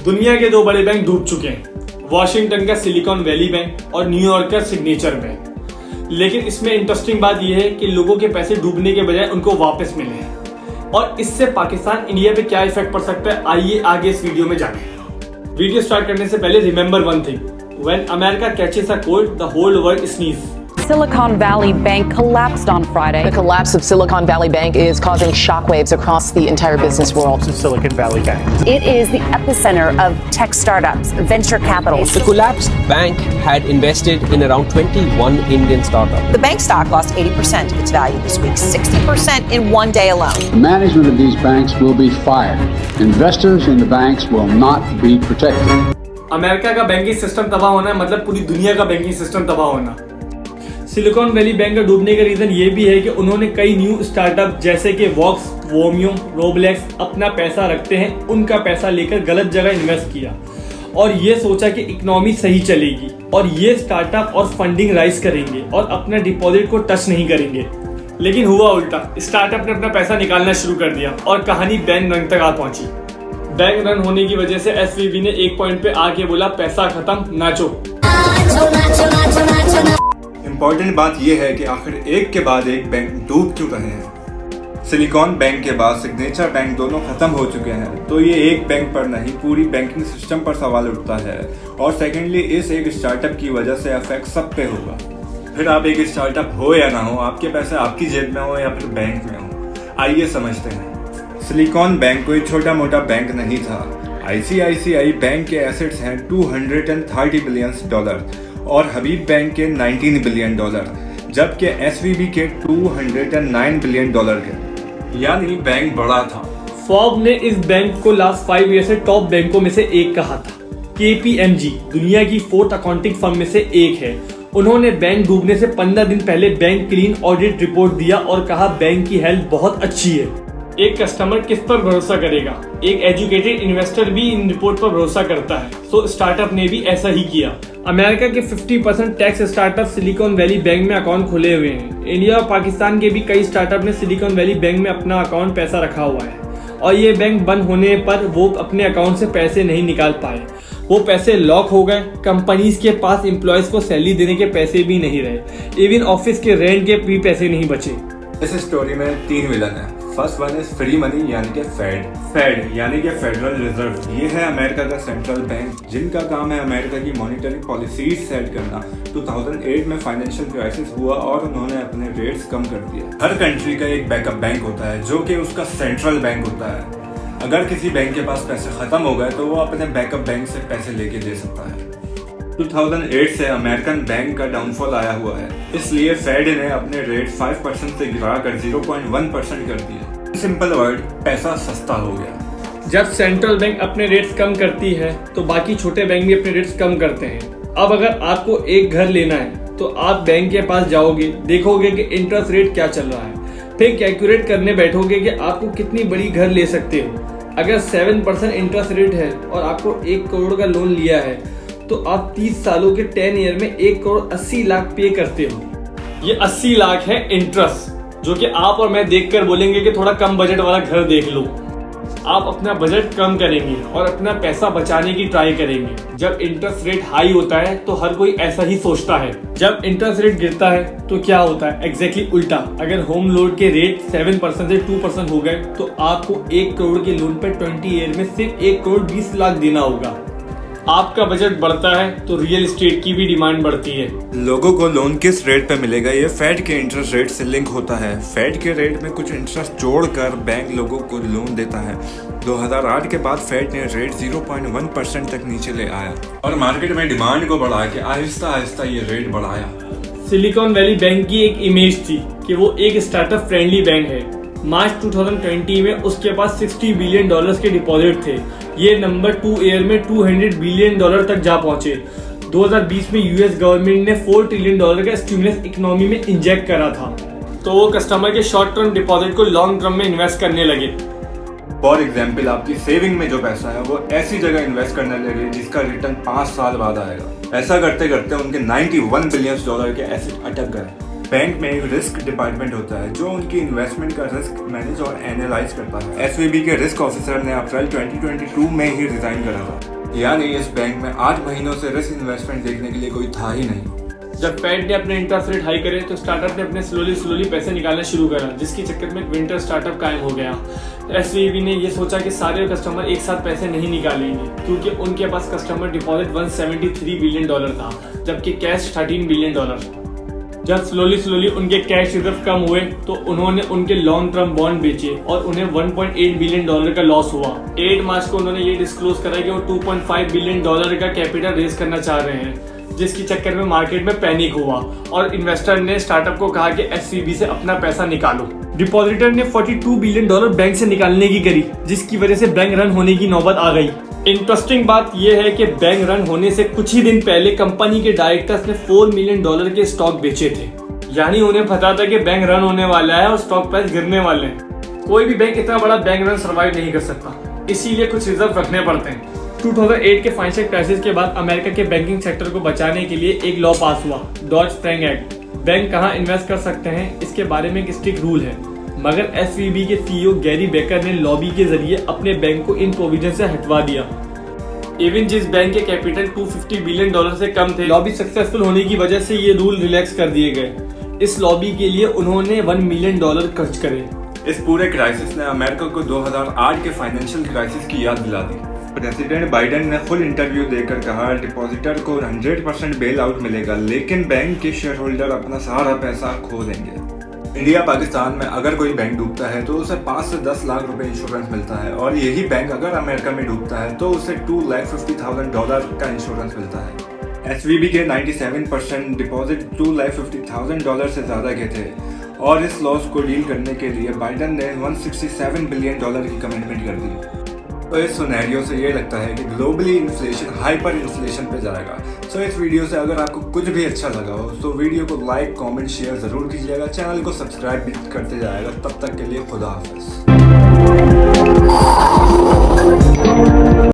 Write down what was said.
दुनिया के दो बड़े बैंक डूब चुके हैं, वॉशिंगटन का सिलिकॉन वैली बैंक और न्यूयॉर्क का सिग्नेचर बैंक। लेकिन इसमें इंटरेस्टिंग बात यह है कि लोगों के पैसे डूबने के बजाय उनको वापस मिले हैं। और इससे पाकिस्तान इंडिया पे क्या इफेक्ट पड़ सकता है, आइए आगे इस वीडियो में जानें। वीडियो स्टार्ट करने से पहले remember one thing, when America catches a cold the whole world sneeze. Silicon Valley Bank collapsed on Friday. The collapse of Silicon Valley Bank is causing shockwaves across the entire business world. Silicon Valley Bank. It is the epicenter of tech startups, venture capital. The collapsed bank had invested in around 21 Indian startups. The bank stock lost 80% of its value this week, 60% in one day alone. The management of these banks will be fired. Investors in the banks will not be protected. America का banking system तबाह होना मतलब पूरी दुनिया का banking system तबाह होना। Silicon Valley bank का डूबने का रीजन ये भी है कि उन्होंने कई न्यू स्टार्टअप जैसे कि वॉक्स, वोमियो, रोब्लेक्स अपना पैसा रखते हैं, उनका पैसा लेकर गलत जगह इन्वेस्ट किया और ये सोचा कि इकोनॉमी सही चलेगी और ये स्टार्टअप और फंडिंग राइज करेंगे और अपना डिपॉजिट को टच नहीं करेंगे। लेकिन हुआ उल्टा, स्टार्टअप ने अपना पैसा निकालना शुरू कर दिया और कहानी बैंक रन तक आ पहुंची। बैंक रन होने की वजह से एसवीबी ने एक पॉइंट पे आके बोला पैसा खत्म, नाचो। इम्पोर्टेंट बात यह है कि आखिर एक के बाद एक बैंक डूब क्यों रहे हैं। सिलिकॉन बैंक के बाद सिग्नेचर बैंक दोनों खत्म हो चुके हैं, तो ये एक बैंक पर नहीं पूरी बैंकिंग सिस्टम पर सवाल उठता है। और सेकेंडली, इस एक स्टार्टअप की वजह से इफेक्ट सब पे होगा। फिर आप एक स्टार्टअप हो या ना हो, आपके पैसे आपकी जेब में हो या फिर बैंक में हो। आइए समझते हैं। सिलिकॉन बैंक कोई छोटा मोटा बैंक नहीं था। ICICI बैंक के एसेट्स हैं $230 बिलियन और हबीब बैंक के $19 बिलियन, जबकि SVB के $209 बिलियन के, यानी बैंक बड़ा था। फॉर्ब ने इस बैंक को लास्ट 5 ईयर से टॉप बैंकों में से एक कहा था। KPMG दुनिया की 4th अकाउंटिंग फर्म में से एक है। उन्होंने बैंक डूबने से 15 दिन पहले बैंक क्लीन ऑडिट रिपोर्ट दिया और कहा बैंक की हेल्थ बहुत अच्छी है। एक कस्टमर किस पर भरोसा करेगा? एक एजुकेटेड इन्वेस्टर भी इन रिपोर्ट पर भरोसा करता है, तो स्टार्टअप ने भी ऐसा ही किया। अमेरिका के 50% tech startup Silicon Valley bank में अकाउंट खोले हुए हैं। इंडिया और पाकिस्तान के भी कई स्टार्टअप ने सिलिकॉन वैली बैंक में अपना अकाउंट पैसा रखा हुआ है और ये बैंक बंद होने पर वो अपने अकाउंट से पैसे नहीं निकाल पाए। वो पैसे लॉक हो गए। कंपनीज के पास एम्प्लॉयज को सैलरी देने के पैसे भी नहीं रहे। इवन ऑफिस के रेंट के भी पैसे नहीं बचे। इस स्टोरी में 3 विलन है। First one is free money यानी कि फेड यानी कि फेडरल रिजर्व। ये है अमेरिका का सेंट्रल बैंक, जिनका काम है अमेरिका की मॉनेटरी पॉलिसीज सेट करना। 2008 में फाइनेंशियल क्राइसिस हुआ और उन्होंने अपने रेट्स कम कर दिए। हर कंट्री का एक बैकअप बैंक होता है जो कि उसका सेंट्रल बैंक होता है। अगर किसी बैंक के पास पैसे खत्म हो गए तो वो अपने बैकअप बैंक से पैसे लेके दे सकता है। 2008 से अमेरिकन बैंक का डाउनफॉल आया हुआ है, इसलिए फेड ने अपने रेट 5% से गिराकर 0.1% कर दिए। सिंपल वर्ड, पैसा सस्ता हो गया। जब सेंट्रल बैंक अपने रेट्स कम करती है तो बाकी छोटे बैंक भी अपने रेट्स कम करते हैं। अब अगर आपको एक घर लेना है तो आप बैंक के पास जाओगे, देखोगे कि इंटरेस्ट रेट क्या चल रहा है, फिर कैलकुलेट करने बैठोगे कि आपको कितनी बड़ी घर ले सकते हो। अगर 7% इंटरेस्ट रेट है और आपको 1 करोड़ का लोन लिया है तो आप 30 सालों के 10 ईयर में 1 करोड़ 80 लाख पे करते हो। ये 80 लाख है इंटरेस्ट, जो कि आप और मैं देखकर बोलेंगे कि थोड़ा कम बजट वाला घर देख लो। आप अपना बजट कम करेंगे और अपना पैसा बचाने की ट्राई करेंगे। जब इंटरेस्ट रेट हाई होता है तो हर कोई ऐसा ही सोचता है। जब इंटरेस्ट रेट गिरता है तो क्या होता है? एग्जैक्टली उल्टा। अगर होम लोन के रेट 7% से 2% हो गए तो आपको 1 करोड़ के लोन पर 20 ईयर में सिर्फ 1 करोड़ 20 लाख देना होगा। आपका बजट बढ़ता है तो रियल एस्टेट की भी डिमांड बढ़ती है। लोगों को लोन किस रेट पे मिलेगा, ये फेड के इंटरेस्ट रेट से लिंक होता है। फेड के रेट में कुछ इंटरेस्ट जोड़कर बैंक लोगों को लोन देता है। 2008 के बाद फेड ने रेट 0.1% तक नीचे ले आया और मार्केट में डिमांड को बढ़ा के आहिस्ता आहिस्ता ये रेट बढ़ाया। सिलिकॉन वैली बैंक की एक इमेज थी कि वो एक स्टार्टअप फ्रेंडली बैंक है। मार्च 2020 में उसके पास $60 बिलियन के डिपॉजिट थे। ये नंबर 2 ईयर में $200 बिलियन तक जा पहुंचे। 2020 में यूएस गवर्नमेंट ने $4 ट्रिलियन का स्टिमुलस इकोनॉमी में इंजेक्ट करा था, तो वो कस्टमर के शॉर्ट टर्म डिपॉजिट को लॉन्ग टर्म में इन्वेस्ट करने लगे। फॉर एग्जाम्पल, आपकी सेविंग में जो पैसा है वो ऐसी जगह इन्वेस्ट करने लगे जिसका रिटर्न 5 साल बाद आएगा। ऐसा करते करते उनके $91 बिलियन के एसेट अटक गए। बैंक में एक रिस्क डिपार्टमेंट होता है जो उनकी इन्वेस्टमेंट का रिस्क मैनेज और एनालाइज करता है। SVB के रिस्क ऑफिसर ने अप्रैल 2022 में ही रिजाइन करा था। यानी इस बैंक में 8 महीनों से रिस्क इन्वेस्टमेंट देखने के लिए कोई था ही नहीं। जब फेड ने अपने इंटरेस्ट रेट हाई करे तो स्टार्टअप ने अपने स्लोली पैसे निकालना शुरू करा, जिसके चक्कर में एक विंटर स्टार्टअप कायम हो गया। SVB ने ये सोचा कि सारे कस्टमर एक साथ पैसे नहीं निकालेंगे, क्योंकि उनके पास कस्टमर डिपॉजिट $173 बिलियन था, जबकि कैश $13 बिलियन। जब स्लोली उनके कैश रिजर्व कम हुए तो उन्होंने उनके लॉन्ग टर्म बॉन्ड बेचे और उन्हें $1.8 बिलियन का लॉस हुआ। 8 मार्च को उन्होंने ये डिस्क्लोज करा कि वो $2.5 बिलियन का कैपिटल रेज करना चाह रहे हैं, जिसके चक्कर में मार्केट में पैनिक हुआ और इन्वेस्टर ने स्टार्टअप को कहा कि SVB से अपना पैसा निकालो। डिपॉजिटर ने $42 बिलियन बैंक से निकालने की करी, जिसकी वजह से बैंक रन होने की नौबत आ गई। इंटरेस्टिंग बात यह है कि बैंक रन होने से कुछ ही दिन पहले कंपनी के डायरेक्टर्स ने $4 मिलियन के स्टॉक बेचे थे, यानी उन्हें पता था कि बैंक रन होने वाला है और स्टॉक प्राइस गिरने वाले हैं। कोई भी बैंक इतना बड़ा बैंक रन सर्वाइव नहीं कर सकता, इसीलिए कुछ रिजर्व रखने पड़ते हैं। 2008 के फाइनेंशियल क्राइसिस के बाद अमेरिका के बैंकिंग सेक्टर को बचाने के लिए एक लॉ पास हुआ, डॉड-फ्रैंक एक्ट। बैंक कहां इन्वेस्ट कर सकते हैं इसके बारे में एक स्ट्रिक्ट रूल है, मगर SVB के CEO गैरी बेकर ने लॉबी के जरिए अपने बैंक को इन प्रोविजन से हटवा दिया। इवन जिस बैंक के कैपिटल $250 बिलियन से कम थे, लॉबी सक्सेसफुल होने की वजह से ये रूल रिलैक्स कर दिए गए। इस लॉबी के लिए उन्होंने $1 मिलियन खर्च करे। इस पूरे क्राइसिस ने अमेरिका को 2008 के फाइनेंशियल क्राइसिस की याद दिला दी। प्रेसिडेंट बाइडेन ने फुल इंटरव्यू देकर कहा डिपॉजिटर को 100% बेल आउट मिलेगा, लेकिन बैंक के शेयर होल्डर अपना सारा पैसा खो देंगे। इंडिया पाकिस्तान में अगर कोई बैंक डूबता है तो उसे 5 से 10 लाख रुपए इंश्योरेंस मिलता है, और यही बैंक अगर अमेरिका में डूबता है तो उसे $250,000 का इंश्योरेंस मिलता है। SVB के 97% डिपॉजिट $250,000 से ज्यादा के थे, और इस लॉस को डील करने के लिए बाइडेन ने $167 बिलियन की कमिटमेंट कर दी। तो इस सिनेरियो से ये लगता है कि ग्लोबली इन्फ्लेशन हाइपर इन्फ्लेशन पे जाएगा। सो इस वीडियो से अगर आपको कुछ भी अच्छा लगा हो तो वीडियो को लाइक, कमेंट, शेयर जरूर कीजिएगा। चैनल को सब्सक्राइब भी करते जाएगा। तब तक के लिए खुदा हाफिज।